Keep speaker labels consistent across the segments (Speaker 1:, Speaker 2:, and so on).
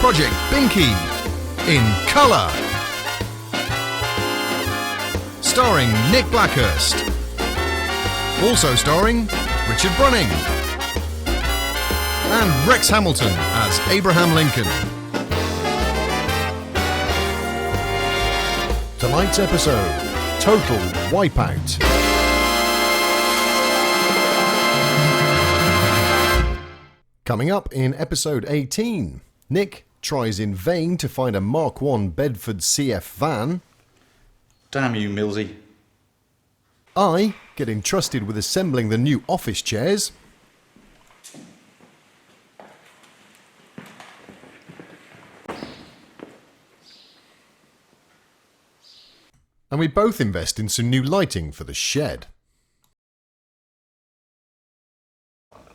Speaker 1: Project Binky in colour. Starring Nick Blackhurst. Also starring Richard Brunning. And Rex Hamilton as Abraham Lincoln. Tonight's episode, Total Wipeout. Coming up in episode 18, Nick tries in vain to find a Mark I Bedford CF van.
Speaker 2: Damn you, Millsy.
Speaker 1: I get entrusted with assembling the new office chairs. And we both invest in some new lighting for the shed.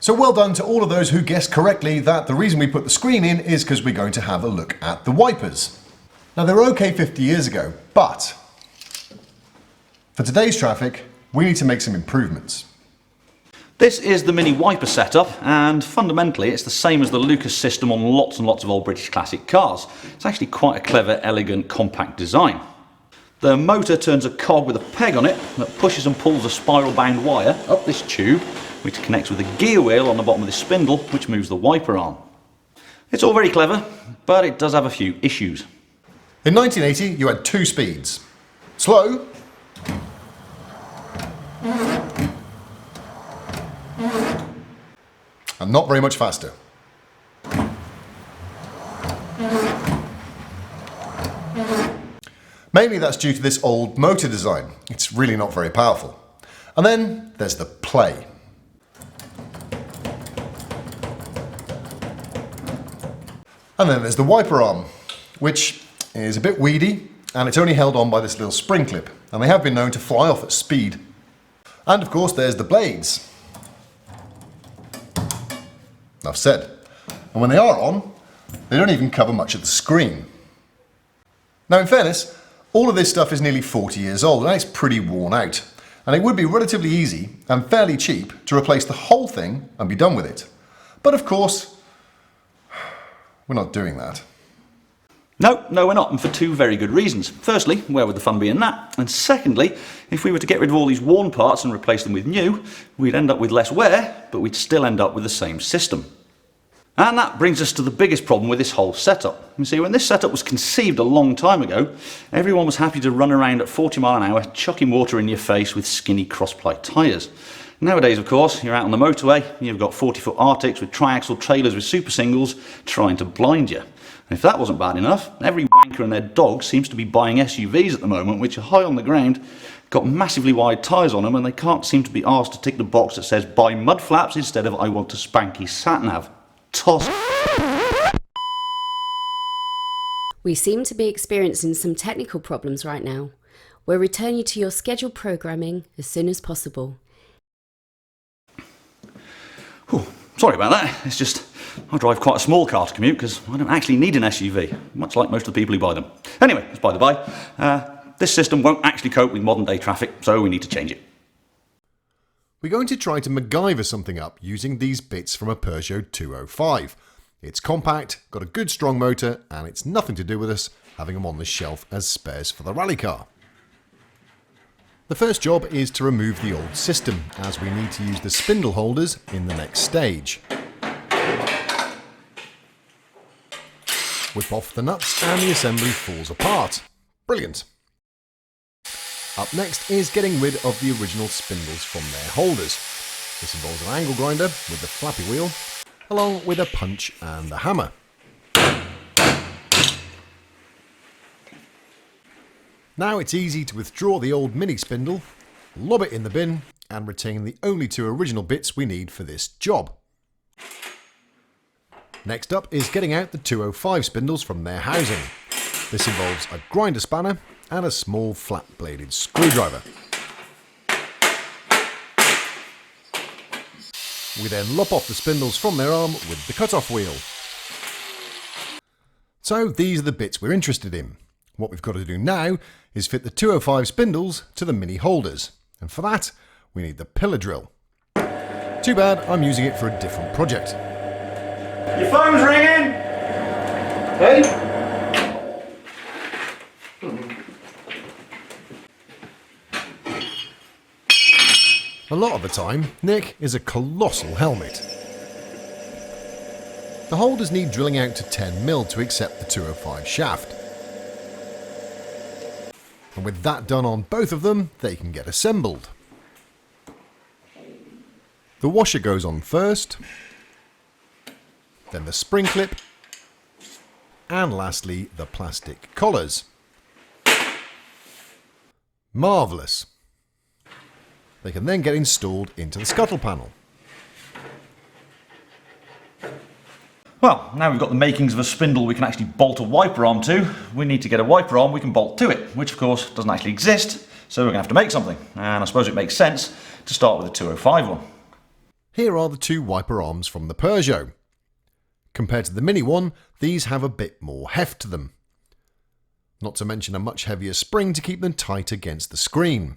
Speaker 1: So well done to all of those who guessed correctly that the reason we put the screen in is because we're going to have a look at the wipers. Now they were okay 50 years ago, but for today's traffic, we need to make some improvements.
Speaker 2: This is the mini wiper setup, and fundamentally it's the same as the Lucas system on lots and lots of old British classic cars. It's actually quite a clever, elegant, compact design. The motor turns a cog with a peg on it that pushes and pulls a spiral-bound wire up this tube, which connects with a gear wheel on the bottom of this spindle, which moves the wiper arm. It's all very clever, but it does have a few issues.
Speaker 1: In 1980, you had two speeds. Slow, and not very much faster. Mainly that's due to this old motor design. It's really not very powerful. And then there's the play. And then there's the wiper arm, which is a bit weedy, and it's only held on by this little spring clip, and they have been known to fly off at speed. And of course there's the blades. Enough said. And when they are on, they don't even cover much of the screen. Now in fairness, all of this stuff is nearly 40 years old, and it's pretty worn out. And it would be relatively easy and fairly cheap to replace the whole thing and be done with it. But of course, we're not doing that.
Speaker 2: No, we're not, and for two very good reasons. Firstly, where would the fun be in that? And secondly, if we were to get rid of all these worn parts and replace them with new, we'd end up with less wear, but we'd still end up with the same system. And that brings us to the biggest problem with this whole setup. You see, when this setup was conceived a long time ago, everyone was happy to run around at 40 miles an hour, chucking water in your face with skinny cross-ply tyres. Nowadays, of course, you're out on the motorway, you've got 40-foot Arctics with triaxle trailers with super singles trying to blind you. And if that wasn't bad enough, every wanker and their dog seems to be buying SUVs at the moment, which are high on the ground, got massively wide tyres on them, and they can't seem to be asked to tick the box that says buy mud flaps instead of I want a spanky sat-nav. Toss.
Speaker 3: We seem to be experiencing some technical problems right now. We'll return you to your scheduled programming as soon as possible.
Speaker 2: Sorry about that. It's just, I drive quite a small car to commute because I don't actually need an SUV, much like most of the people who buy them. Anyway, that's by the by. This system won't actually cope with modern day traffic, so we need to change it.
Speaker 1: We're going to try to MacGyver something up using these bits from a Peugeot 205. It's compact, got a good strong motor, and it's nothing to do with us having them on the shelf as spares for the rally car. The first job is to remove the old system, as we need to use the spindle holders in the next stage. Whip off the nuts and the assembly falls apart. Brilliant. Up next is getting rid of the original spindles from their holders. This involves an angle grinder with the flappy wheel, along with a punch and a hammer. Now it's easy to withdraw the old mini spindle, lob it in the bin, and retain the only two original bits we need for this job. Next up is getting out the 205 spindles from their housing. This involves a grinder spanner and a small flat-bladed screwdriver. We then lop off the spindles from their arm with the cut-off wheel. So these are the bits we're interested in. What we've got to do now is fit the 205 spindles to the mini holders, and for that we need the pillar drill. Too bad I'm using it for a different project.
Speaker 2: Your phone's ringing! Hey?
Speaker 1: A lot of the time, Nick is a colossal helmet. The holders need drilling out to 10mm to accept the 205 shaft. And with that done on both of them, they can get assembled. The washer goes on first, then the spring clip, and lastly the plastic collars. Marvellous! They can then get installed into the scuttle panel.
Speaker 2: Well, now we've got the makings of a spindle we can actually bolt a wiper arm to, we need to get a wiper arm we can bolt to it, which of course doesn't actually exist, so we're going to have to make something. And I suppose it makes sense to start with a 205 one.
Speaker 1: Here are the two wiper arms from the Peugeot. Compared to the Mini one, these have a bit more heft to them. Not to mention a much heavier spring to keep them tight against the screen.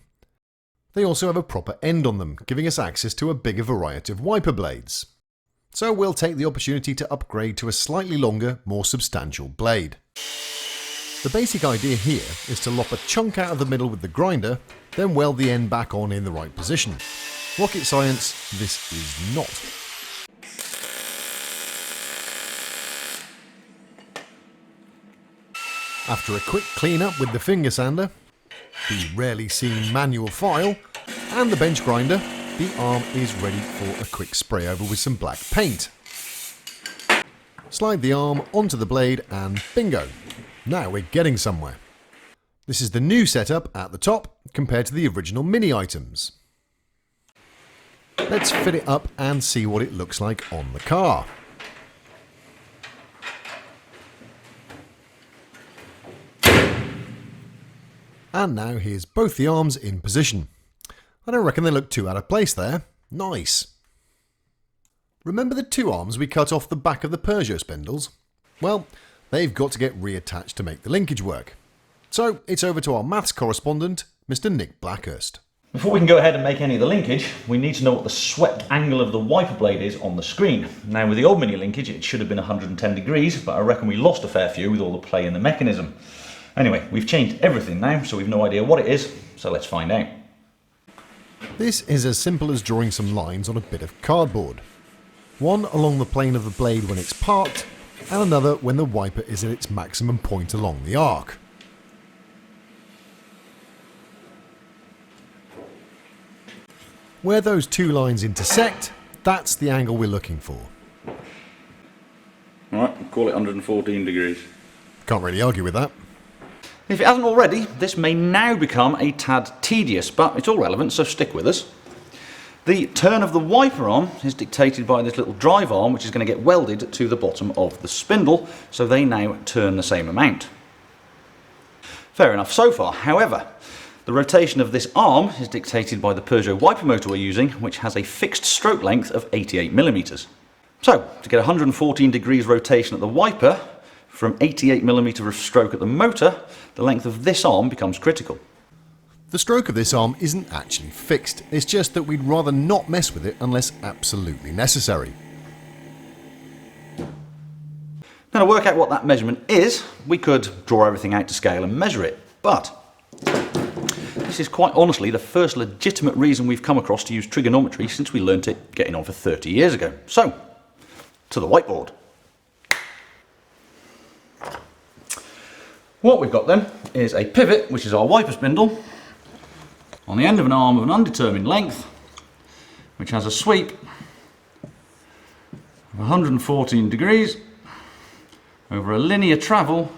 Speaker 1: They also have a proper end on them, giving us access to a bigger variety of wiper blades. So we'll take the opportunity to upgrade to a slightly longer, more substantial blade. The basic idea here is to lop a chunk out of the middle with the grinder, then weld the end back on in the right position. Rocket science, this is not. After a quick clean up with the finger sander, the rarely seen manual file, and the bench grinder, the arm is ready for a quick spray over with some black paint. Slide the arm onto the blade and bingo! Now we're getting somewhere. This is the new setup at the top compared to the original Mini items. Let's fit it up and see what it looks like on the car. And now here's both the arms in position. I don't reckon they look too out of place there. Nice. Remember the two arms we cut off the back of the Peugeot spindles? Well, they've got to get reattached to make the linkage work. So it's over to our maths correspondent, Mr. Nick Blackhurst.
Speaker 2: Before we can go ahead and make any of the linkage, we need to know what the swept angle of the wiper blade is on the screen. Now with the old Mini linkage it should have been 110 degrees, but I reckon we lost a fair few with all the play in the mechanism. Anyway, we've changed everything now, so we've no idea what it is, so let's find out.
Speaker 1: This is as simple as drawing some lines on a bit of cardboard. One along the plane of the blade when it's parked, and another when the wiper is at its maximum point along the arc. Where those two lines intersect, that's the angle we're looking for.
Speaker 2: Alright, we'll call it 114 degrees.
Speaker 1: Can't really argue with that.
Speaker 2: If it hasn't already, this may now become a tad tedious, but it's all relevant, so stick with us. The turn of the wiper arm is dictated by this little drive arm, which is going to get welded to the bottom of the spindle, so they now turn the same amount. Fair enough so far. However, the rotation of this arm is dictated by the Peugeot wiper motor we're using, which has a fixed stroke length of 88mm. So, to get 114 degrees rotation at the wiper, from 88mm of stroke at the motor, the length of this arm becomes critical.
Speaker 1: The stroke of this arm isn't actually fixed, it's just that we'd rather not mess with it unless absolutely necessary.
Speaker 2: Now to work out what that measurement is, we could draw everything out to scale and measure it, but this is quite honestly the first legitimate reason we've come across to use trigonometry since we learnt it getting on for 30 years ago. So, to the whiteboard. What we've got then is a pivot, which is our wiper spindle, on the end of an arm of an undetermined length, which has a sweep of 114 degrees over a linear travel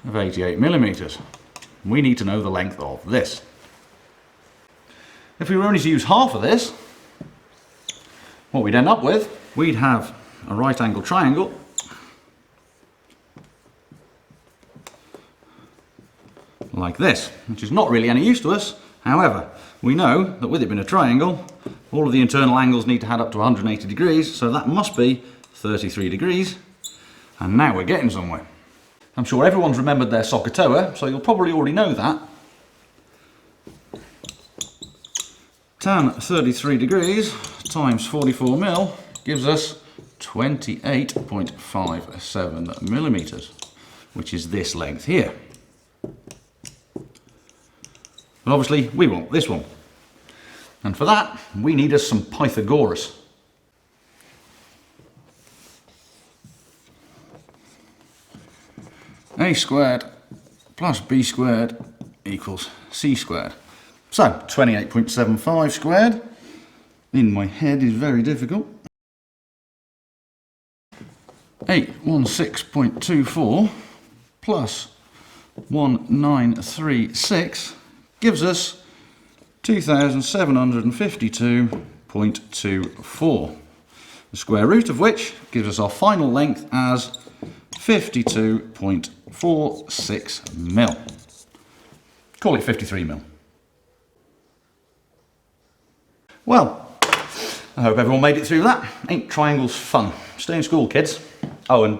Speaker 2: of 88mm. We need to know the length of this. If we were only to use half of this, what we'd end up with, we'd have a right angle triangle like this, which is not really any use to us. However, we know that with it being a triangle, all of the internal angles need to add up to 180 degrees, so that must be 33 degrees, and now we're getting somewhere. I'm sure everyone's remembered their SOHCAHTOA, so you'll probably already know that. Tan 33 degrees times 44 mil gives us 12 28.57 millimeters, which is this length here. But obviously we want this one. And for that, we need us some Pythagoras. A squared plus b squared equals c squared. So 28.75 squared, in my head is very difficult. 816.24 plus 1936 gives us 2752.24. The square root of which gives us our final length as 52.46 mil. Call it 53 mil. Well, I hope everyone made it through that. Ain't triangles fun? Stay in school, kids. Oh, and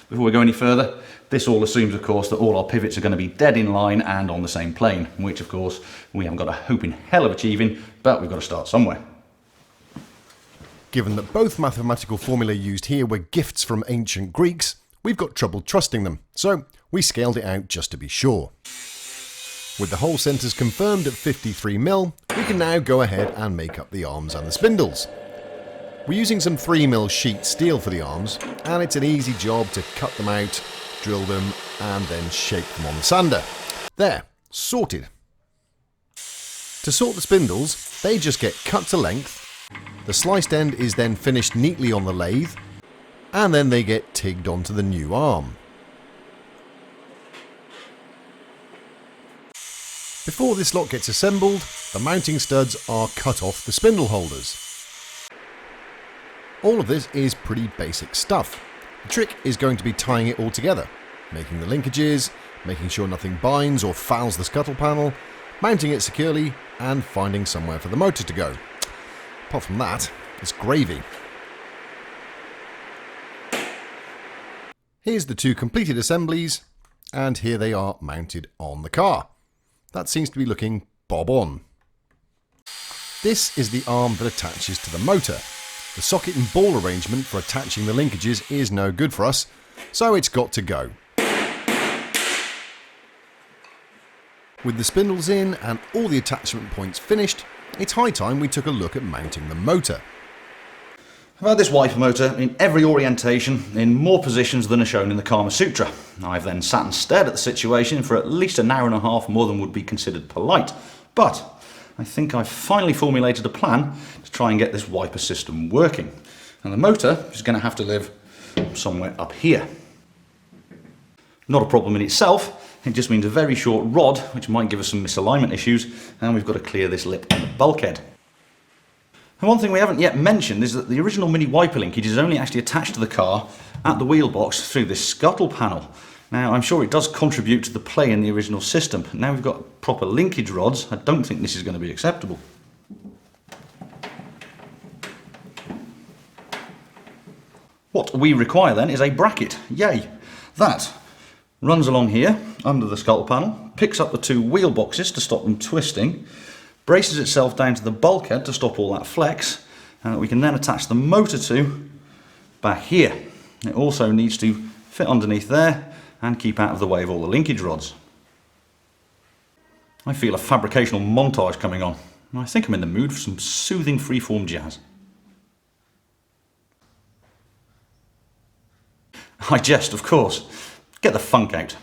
Speaker 2: before we go any further, this all assumes, of course, that all our pivots are going to be dead in line and on the same plane, which, of course, we haven't got a hope in hell of achieving, but we've got to start somewhere.
Speaker 1: Given that both mathematical formulae used here were gifts from ancient Greeks, we've got trouble trusting them, so we scaled it out just to be sure. With the hole centres confirmed at 53 mil, we can now go ahead and make up the arms and the spindles. We're using some 3 mil sheet steel for the arms, and it's an easy job to cut them out, drill them, and then shape them on the sander. There, sorted. To sort the spindles, they just get cut to length, the sliced end is then finished neatly on the lathe, and then they get tigged onto the new arm. Before this lot gets assembled, the mounting studs are cut off the spindle holders. All of this is pretty basic stuff. The trick is going to be tying it all together, making the linkages, making sure nothing binds or fouls the scuttle panel, mounting it securely, and finding somewhere for the motor to go. Apart from that, it's gravy. Here's the two completed assemblies, and here they are mounted on the car. That seems to be looking bob on. This is the arm that attaches to the motor. The socket and ball arrangement for attaching the linkages is no good for us, so it's got to go. With the spindles in and all the attachment points finished, it's high time we took a look at mounting the motor.
Speaker 2: I've had this wiper motor in every orientation, in more positions than are shown in the Kama Sutra. I've then sat and stared at the situation for at least an hour and a half more than would be considered polite. But I think I've finally formulated a plan to try and get this wiper system working. And the motor is going to have to live somewhere up here. Not a problem in itself, it just means a very short rod, which might give us some misalignment issues, and we've got to clear this lip on the bulkhead. And one thing we haven't yet mentioned is that the original mini wiper linkage is only actually attached to the car at the wheel box through this scuttle panel. Now, I'm sure it does contribute to the play in the original system. Now we've got proper linkage rods, I don't think this is going to be acceptable. What we require then is a bracket. Yay! That runs along here under the scuttle panel, picks up the two wheel boxes to stop them twisting, braces itself down to the bulkhead to stop all that flex, and we can then attach the motor to back here. It also needs to fit underneath there and keep out of the way of all the linkage rods. I feel a fabricational montage coming on. I think I'm in the mood for some soothing freeform jazz. I jest, of course. Get the funk out.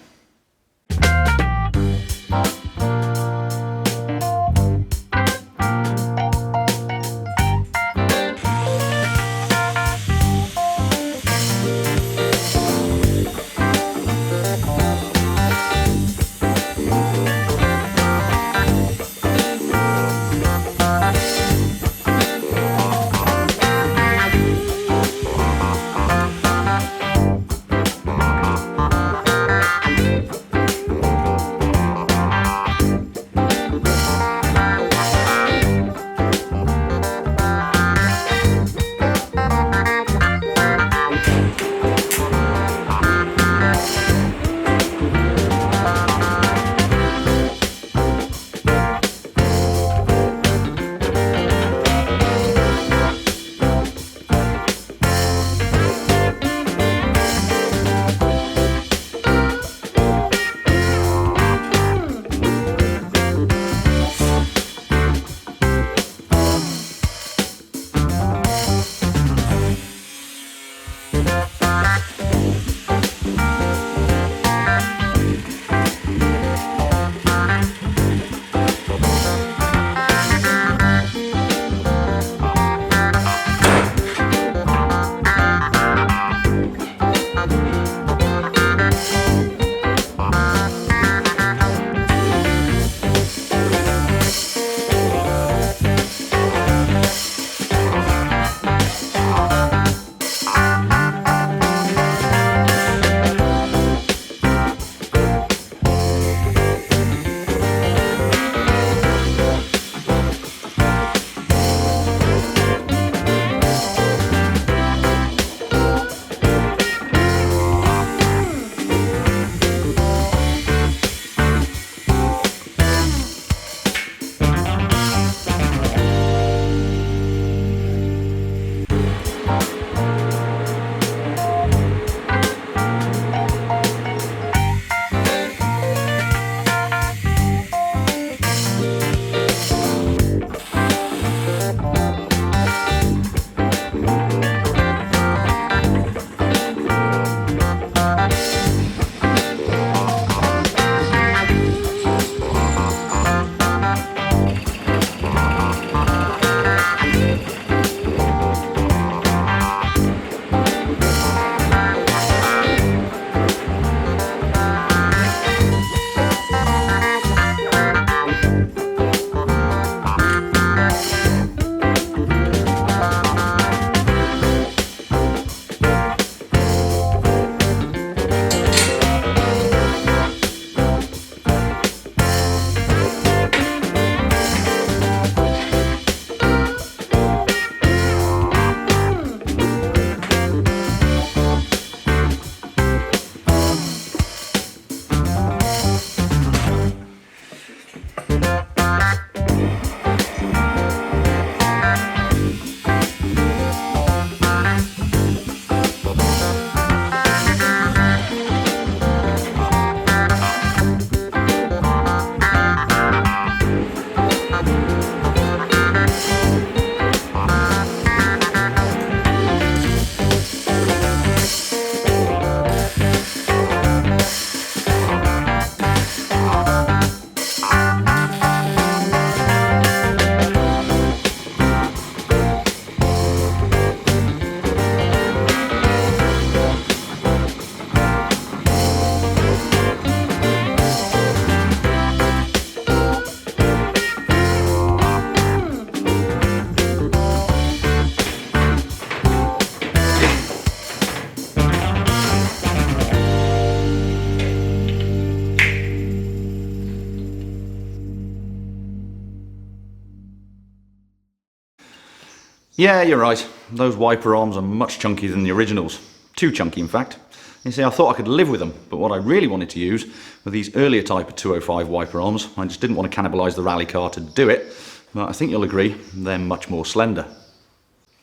Speaker 2: Yeah, you're right. Those wiper arms are much chunkier than the originals. Too chunky, in fact. You see, I thought I could live with them, but what I really wanted to use were these earlier type of 205 wiper arms. I just didn't want to cannibalise the rally car to do it, but I think you'll agree they're much more slender.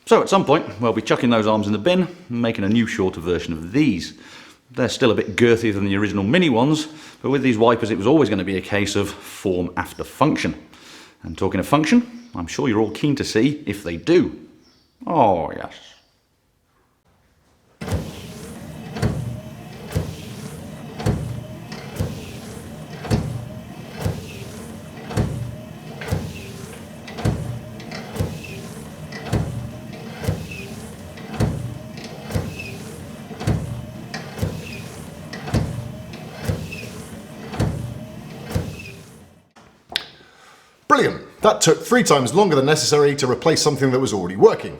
Speaker 2: So at some point, we'll be chucking those arms in the bin and making a new shorter version of these. They're still a bit girthier than the original mini ones, but with these wipers it was always going to be a case of form after function. And talking of function, I'm sure you're all keen to see if they do. Oh, yes.
Speaker 1: Brilliant! That took 3 times longer than necessary to replace something that was already working.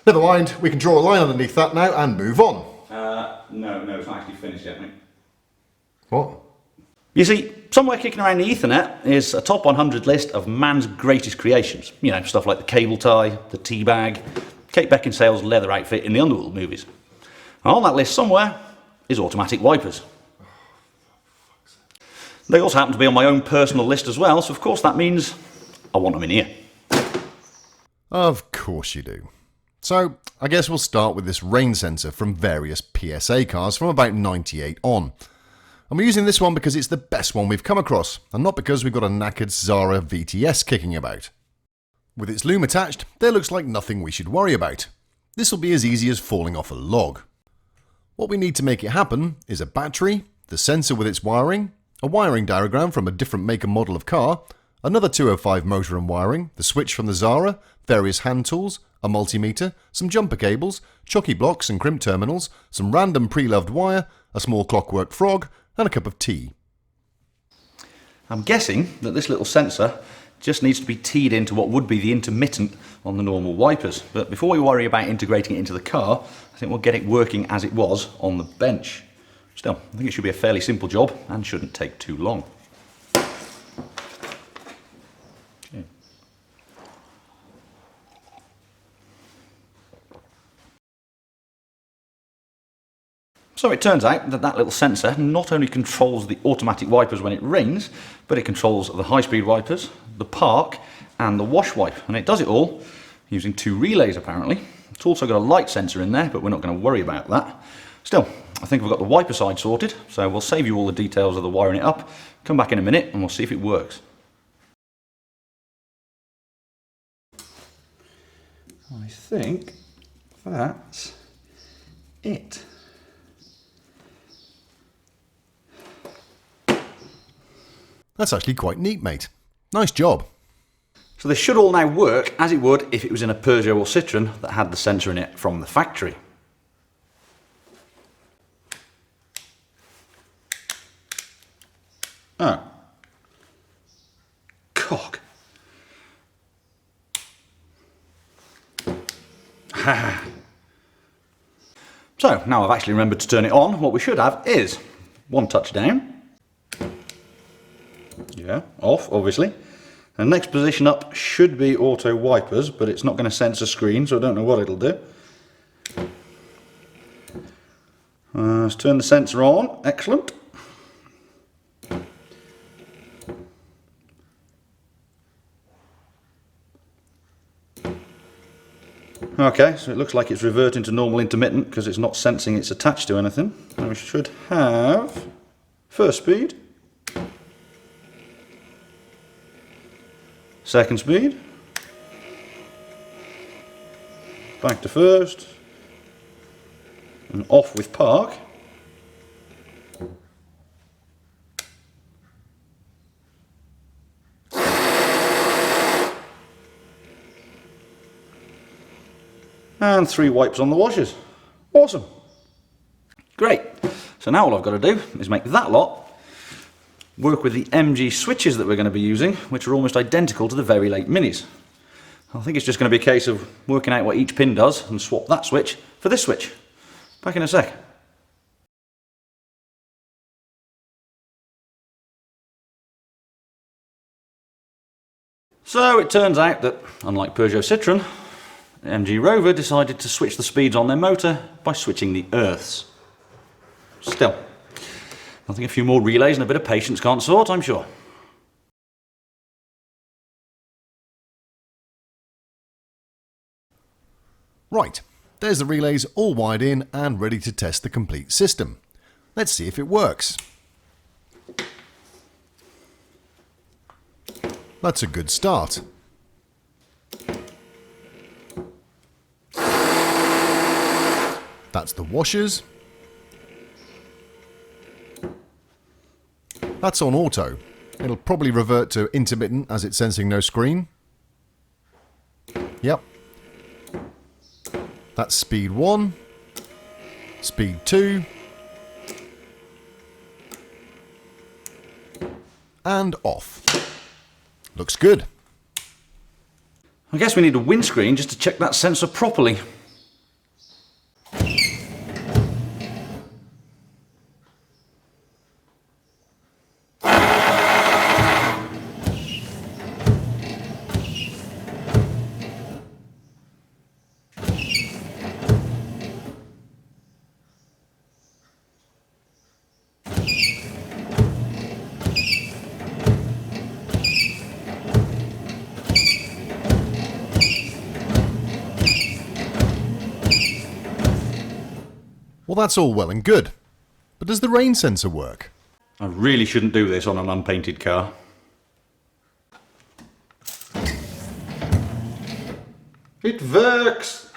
Speaker 1: Never mind, we can draw a line underneath that now and move on.
Speaker 2: No, it's not actually finished yet, mate.
Speaker 1: What?
Speaker 2: You see, somewhere kicking around the Ethernet is a top 100 list of man's greatest creations. You know, stuff like the cable tie, the tea bag, Kate Beckinsale's leather outfit in the Underworld movies. And on that list somewhere is automatic wipers. They also happen to be on my own personal list as well, so of course that means I want them in here.
Speaker 1: Of course you do. So, I guess we'll start with this rain sensor from various PSA cars from about 98 on. And we're using this one because it's the best one we've come across, and not because we've got a knackered Zara VTS kicking about. With its loom attached, there looks like nothing we should worry about. This will be as easy as falling off a log. What we need to make it happen is a battery, the sensor with its wiring, a wiring diagram from a different make and model of car, another 205 motor and wiring, the switch from the Zara, various hand tools, a multimeter, some jumper cables, chocky blocks and crimp terminals, some random pre-loved wire, a small clockwork frog, and a cup of tea.
Speaker 2: I'm guessing that this little sensor just needs to be teed into what would be the intermittent on the normal wipers. But before we worry about integrating it into the car, I think we'll get it working as it was on the bench. Still, I think it should be a fairly simple job and shouldn't take too long. Okay. So it turns out that that little sensor not only controls the automatic wipers when it rains, but it controls the high-speed wipers, the park, and the wash wipe. And it does it all using 2 relays, apparently. It's also got a light sensor in there, but we're not going to worry about that. Still, I think we've got the wiper side sorted, so we'll save you all the details of the wiring it up, come back in a minute, and we'll see if it works. I think that's it.
Speaker 1: That's actually quite neat, mate. Nice job.
Speaker 2: So this should all now work as it would if it was in a Peugeot or Citroën that had the sensor in it from the factory. Oh. Cock. So now I've actually remembered to turn it on, what we should have is 1 touch down. Yeah, off, obviously. The next position up should be auto wipers, but it's not going to sense a screen, so I don't know what it'll do. Let's turn the sensor on. Excellent. Okay, so it looks like it's reverting to normal intermittent because it's not sensing it's attached to anything. And we should have first speed. Second speed, back to first, and off with park. And 3 wipes on the washers. Awesome. Great. So now all I've got to do is make that lot work with the MG switches that we're going to be using, which are almost identical to the very late minis. I think it's just going to be a case of working out what each pin does and swap that switch for this switch. Back in a sec. So it turns out that, unlike Peugeot Citroën, MG Rover decided to switch the speeds on their motor by switching the earths. Still, nothing a few more relays and a bit of patience can't sort, I'm sure.
Speaker 1: Right, there's the relays all wired in and ready to test the complete system. Let's see if it works. That's a good start. That's the washers. That's on auto. It'll probably revert to intermittent as it's sensing no screen. Yep. That's speed 1, speed 2, and off. Looks good.
Speaker 2: I guess we need a windscreen just to check that sensor properly.
Speaker 1: Well, that's all well and good. But does the rain sensor work?
Speaker 2: I really shouldn't do this on an unpainted car. It works!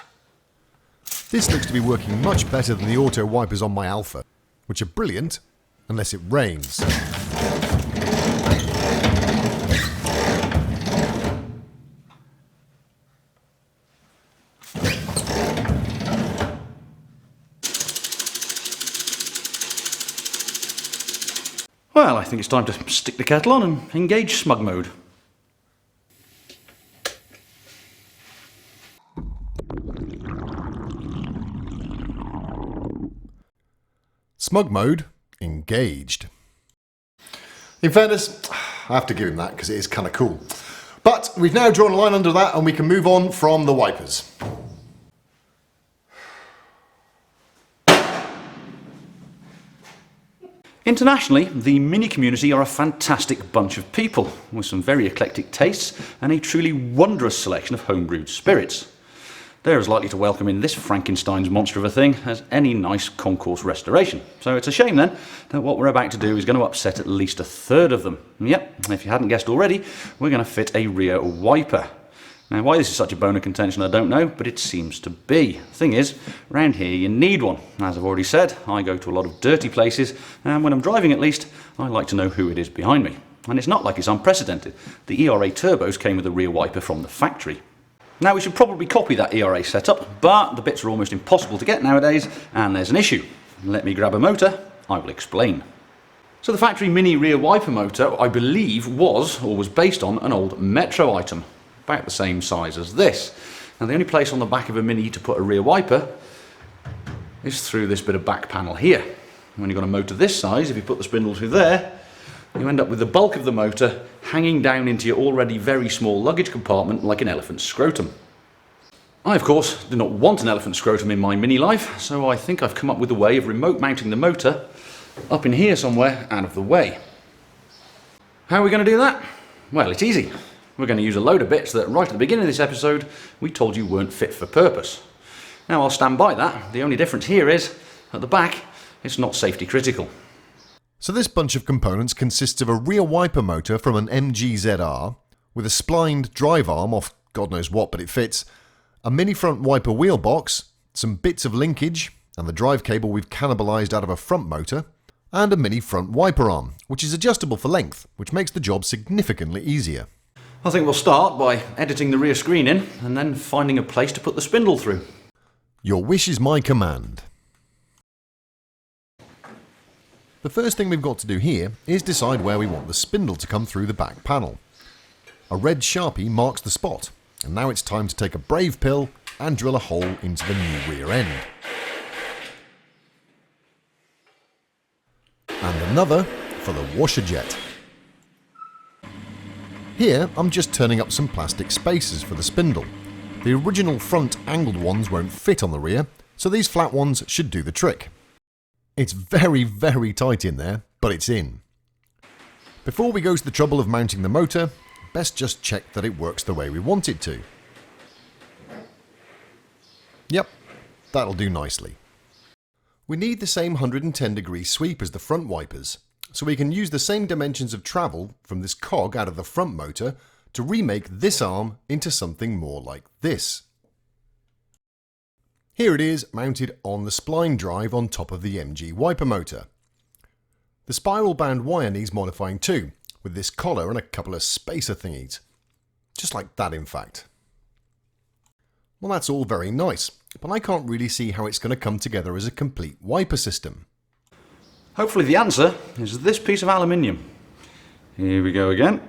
Speaker 1: This looks to be working much better than the auto wipers on my Alpha, which are brilliant unless it rains.
Speaker 2: Well, I think it's time to stick the kettle on and engage smug mode.
Speaker 1: Smug mode engaged. In fairness, I have to give him that because it is kind of cool. But we've now drawn a line under that and we can move on from the wipers.
Speaker 2: Internationally, the Mini community are a fantastic bunch of people, with some very eclectic tastes and a truly wondrous selection of homebrewed spirits. They're as likely to welcome in this Frankenstein's monster of a thing as any nice concourse restoration. So it's a shame then that what we're about to do is going to upset at least a third of them. And yep, if you hadn't guessed already, we're going to fit a rear wiper. Now, why this is such a bone of contention, I don't know, but it seems to be. Thing is, around here you need one. As I've already said, I go to a lot of dirty places, and when I'm driving at least, I like to know who it is behind me. And it's not like it's unprecedented. The ERA turbos came with a rear wiper from the factory. Now, we should probably copy that ERA setup, but the bits are almost impossible to get nowadays, and there's an issue. Let me grab a motor, I will explain. So the factory Mini rear wiper motor, I believe, was based on an old Metro item, about the same size as this. Now, the only place on the back of a Mini to put a rear wiper is through this bit of back panel here. When you've got a motor this size, if you put the spindle through there, you end up with the bulk of the motor hanging down into your already very small luggage compartment like an elephant's scrotum. I, of course, do not want an elephant scrotum in my Mini life, so I think I've come up with a way of remote mounting the motor up in here somewhere out of the way. How are we going to do that? Well, it's easy. We're going to use a load of bits that right at the beginning of this episode we told you weren't fit for purpose. Now, I'll stand by that. The only difference here is, at the back, it's not safety critical.
Speaker 1: So this bunch of components consists of a rear wiper motor from an MG-ZR with a splined drive arm off God knows what, but it fits, a mini front wiper wheel box, some bits of linkage, and the drive cable we've cannibalised out of a front motor, and a mini front wiper arm, which is adjustable for length, which makes the job significantly easier.
Speaker 2: I think we'll start by editing the rear screen in, and then finding a place to put the spindle through.
Speaker 1: Your wish is my command. The first thing we've got to do here is decide where we want the spindle to come through the back panel. A red Sharpie marks the spot, and now it's time to take a brave pill and drill a hole into the new rear end. And another for the washer jet. Here I'm just turning up some plastic spacers for the spindle, The original front angled ones won't fit on the rear, so these flat ones should do the trick. It's very, very tight in there, but it's in. Before we go to the trouble of mounting the motor, best just check that it works the way we want it to. Yep, that'll do nicely. We need the same 110-degree sweep as the front wipers, so we can use the same dimensions of travel from this cog out of the front motor to remake this arm into something more like this. Here it is mounted on the spline drive on top of the MG wiper motor. The spiral bound wire needs modifying too, with this collar and a couple of spacer thingies. Just like that, in fact. Well, that's all very nice, but I can't really see how it's going to come together as a complete wiper system.
Speaker 2: Hopefully the answer is this piece of aluminium. Here we go again.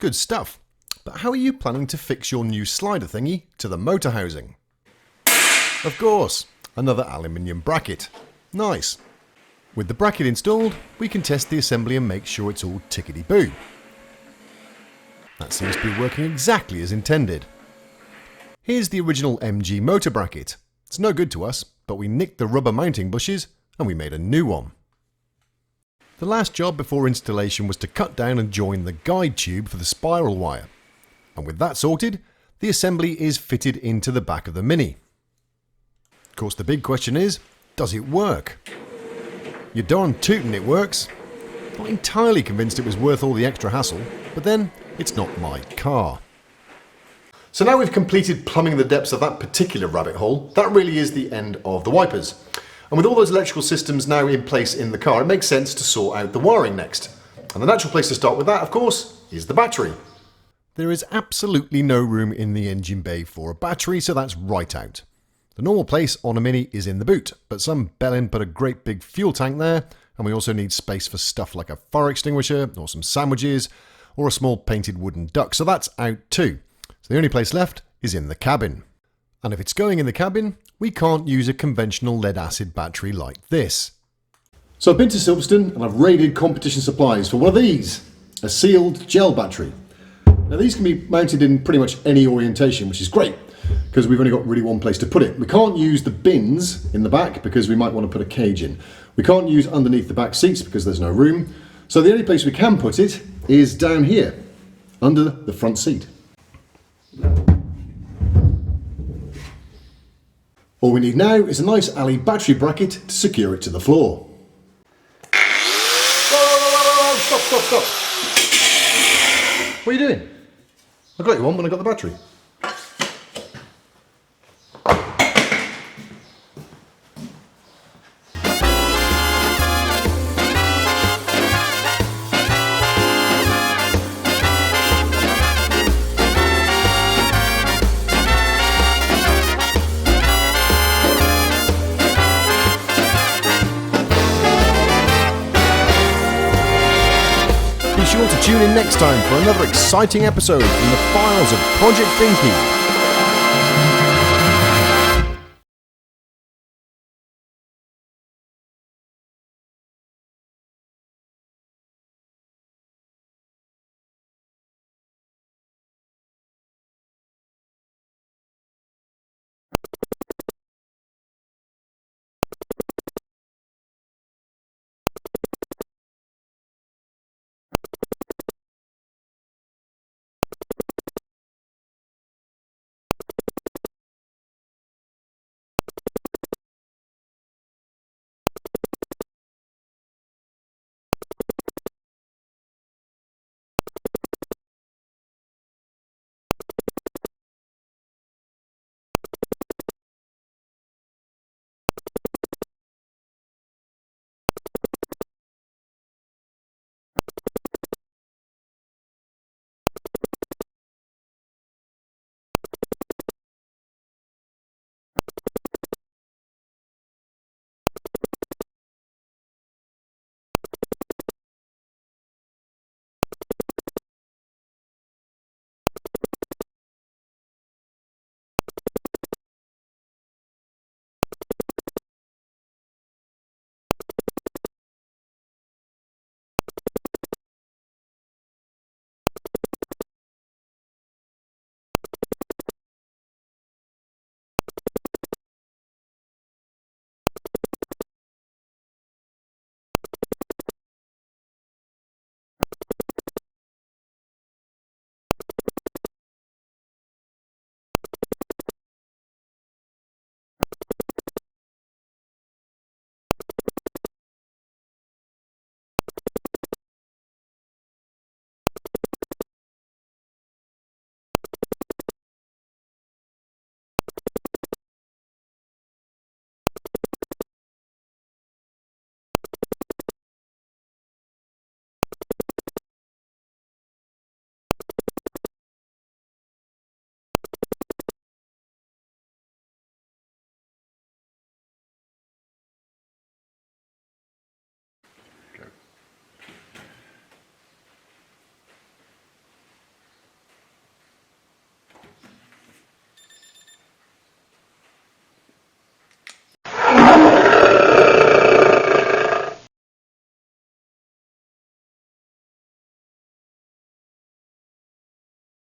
Speaker 1: Good stuff. But how are you planning to fix your new slider thingy to the motor housing? Of course, another aluminium bracket. Nice. With the bracket installed, we can test the assembly and make sure it's all tickety-boo. That seems to be working exactly as intended. Here's the original MG motor bracket. It's no good to us, but we nicked the rubber mounting bushes and we made a new one. The last job before installation was to cut down and join the guide tube for the spiral wire. And with that sorted, the assembly is fitted into the back of the Mini. Of course, the big question is, does it work? You're darn tootin' it works. Not entirely convinced it was worth all the extra hassle, but then it's not my car. So now we've completed plumbing the depths of that particular rabbit hole, that really is the end of the wipers. And with all those electrical systems now in place in the car, it makes sense to sort out the wiring next. And the natural place to start with that, of course, is the battery. There is absolutely no room in the engine bay for a battery, so that's right out. The normal place on a Mini is in the boot, but some bellend put a great big fuel tank there, and we also need space for stuff like a fire extinguisher, or some sandwiches, or a small painted wooden duck, so that's out too. So the only place left is in the cabin. And if it's going in the cabin, we can't use a conventional lead-acid battery like this. So I've been to Silverstone and I've raided competition supplies for one of these, a sealed gel battery. Now these can be mounted in pretty much any orientation, which is great, because we've only got really one place to put it. We can't use the bins in the back because we might want to put a cage in. We can't use underneath the back seats because there's no room. So the only place we can put it is down here, under the front seat. All we need now is a nice alley battery bracket to secure it to the floor. Whoa, stop. What are you doing? I got you one when I got the battery. sure to tune in next time for another exciting episode from the files of Project Binky.